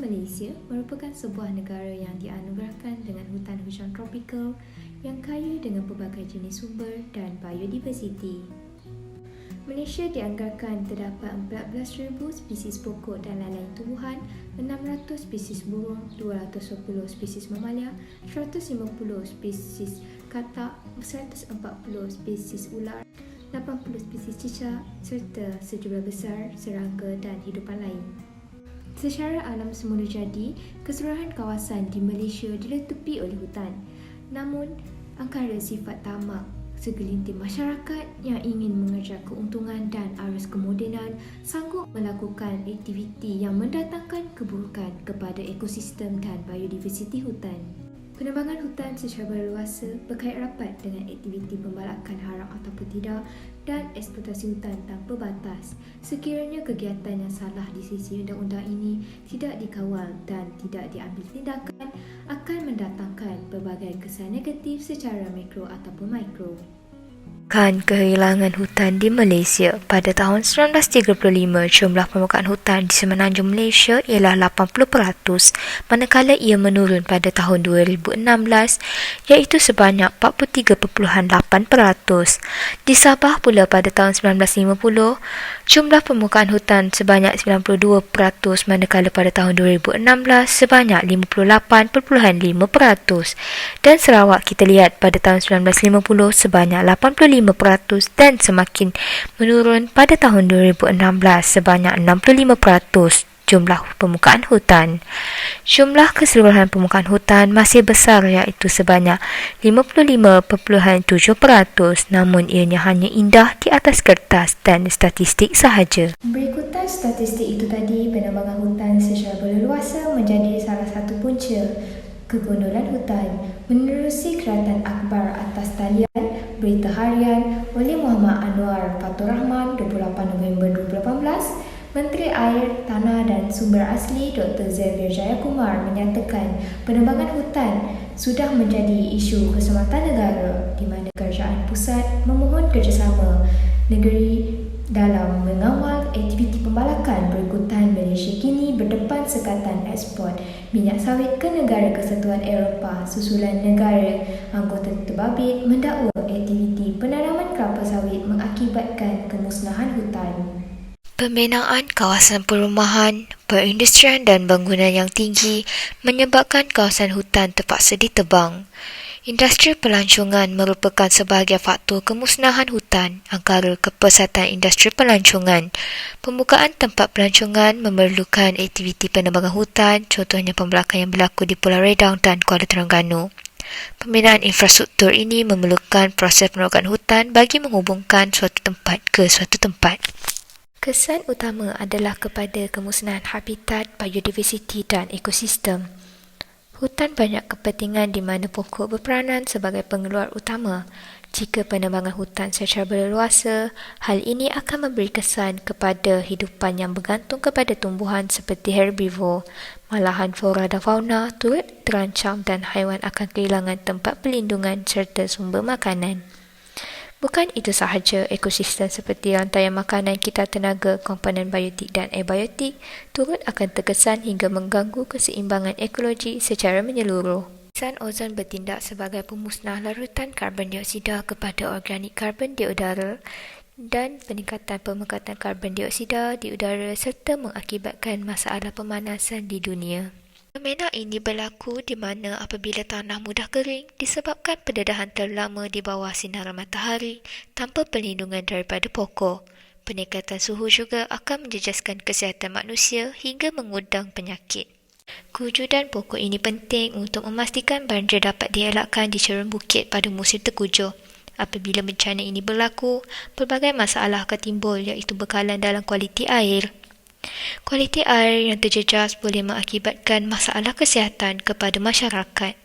Malaysia merupakan sebuah negara yang dianugerahkan dengan hutan hujan tropikal yang kaya dengan pelbagai jenis sumber dan biodiversiti. Malaysia dianggarkan terdapat 14,000 spesies pokok dan lain-lain tumbuhan, 600 spesies burung, 210 spesies mamalia, 150 spesies katak, 140 spesies ular, 80 spesies cicak serta sejumlah besar serangga dan hidupan lain. Secara alam semula jadi, keseluruhan kawasan di Malaysia diletupi oleh hutan. Namun, angkara sifat tamak segelintir masyarakat yang ingin mengejar keuntungan dan arus kemodenan sanggup melakukan aktiviti yang mendatangkan keburukan kepada ekosistem dan biodiversiti hutan. Penebangan hutan secara berleluasa berkait rapat dengan aktiviti pembalakan haram ataupun tidak dan eksploitasi hutan tanpa batas. Sekiranya kegiatan yang salah di sisi undang-undang ini tidak dikawal dan tidak diambil tindakan, akan mendatangkan pelbagai kesan negatif secara mikro ataupun mikro. Kehilangan hutan di Malaysia. Pada tahun 1935, jumlah permukaan hutan di semenanjung Malaysia ialah 80%, manakala ia menurun pada tahun 2016 iaitu sebanyak 43.8%. Di Sabah pula pada tahun 1950, jumlah permukaan hutan sebanyak 92%, manakala pada tahun 2016 sebanyak 58.5%. Dan Sarawak kita lihat pada tahun 1950 sebanyak 85% dan semakin menurun pada tahun 2016 sebanyak 65% jumlah permukaan hutan. Jumlah keseluruhan permukaan hutan masih besar iaitu sebanyak 55.7%, namun ianya hanya indah di atas kertas dan statistik sahaja. Berikutan statistik itu tadi, penebangan hutan secara berleluasa menjadi salah satu punca kegondolan hutan. Menerusi Keratan Akhbar atas talian Berita Harian oleh Muhammad Anwar Fatur Rahman 28 November 2018, Menteri Air, Tanah dan Sumber Asli Dr. Xavier Jayakumar menyatakan penebangan hutan sudah menjadi isu keselamatan negara di mana kerajaan pusat memohon kerjasama negeri dalam mengawal aktiviti pembalakan. Berikutan, Malaysia kini berdepan sekatan ekspor minyak sawit ke negara Kesatuan Eropah susulan negara anggota terbabit mendakwa aktiviti penanaman kelapa sawit mengakibatkan kemusnahan hutan. Pembinaan kawasan perumahan, perindustrian dan bangunan yang tinggi menyebabkan kawasan hutan terpaksa ditebang. Industri pelancongan merupakan sebahagian faktor kemusnahan hutan. Antara kepesatan industri pelancongan, pembukaan tempat pelancongan memerlukan aktiviti penebangan hutan, contohnya pembalakan yang berlaku di Pulau Redang dan Kuala Terengganu. Pembinaan infrastruktur ini memerlukan proses penolakan hutan bagi menghubungkan suatu tempat ke suatu tempat. Kesan utama adalah kepada kemusnahan habitat, biodiversiti dan ekosistem. Hutan banyak kepentingan di mana pokok berperanan sebagai pengeluar utama. Jika penebangan hutan secara berleluasa, hal ini akan memberi kesan kepada hidupan yang bergantung kepada tumbuhan seperti herbivore. Malahan flora dan fauna turut terancam dan haiwan akan kehilangan tempat perlindungan serta sumber makanan. Bukan itu sahaja, ekosistem seperti rantaian makanan, kitar tenaga, komponen biotik dan abiotik turut akan terkesan hingga mengganggu keseimbangan ekologi secara menyeluruh. Lapisan ozon bertindak sebagai pemusnah larutan karbon dioksida kepada organik karbon di udara dan peningkatan pemekatan karbon dioksida di udara serta mengakibatkan masalah pemanasan di dunia. Fenomena ini berlaku di mana apabila tanah mudah kering disebabkan pendedahan terlalu lama di bawah sinaran matahari tanpa perlindungan daripada pokok. Peningkatan suhu juga akan menjejaskan kesihatan manusia hingga mengundang penyakit. Kewujudan pokok ini penting untuk memastikan banjir dapat dielakkan di cerun bukit pada musim tengkujuh. Apabila bencana ini berlaku, pelbagai masalah akan timbul iaitu bekalan dalam kualiti air. Kualiti air yang terjejas boleh mengakibatkan masalah kesihatan kepada masyarakat.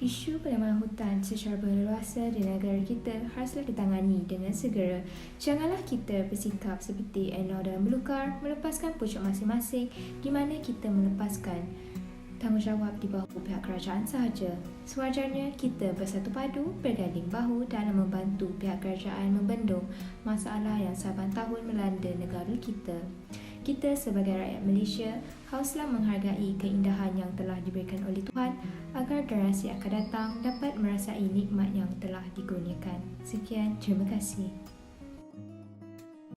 Isu penambangan hutan secara berleluasa di negara kita haruslah ditangani dengan segera. Janganlah kita bersikap seperti Ennor dan Belukar melepaskan pucuk masing-masing di mana kita melepaskan tanggungjawab di bawah pihak kerajaan sahaja. Sewajarnya kita bersatu padu, berganding bahu dalam membantu pihak kerajaan membendung masalah yang saban tahun melanda negara kita. Kita sebagai rakyat Malaysia haruslah menghargai keindahan yang telah diberikan oleh Tuhan agar generasi akan datang dapat merasai nikmat yang telah dikurniakan. Sekian, terima kasih.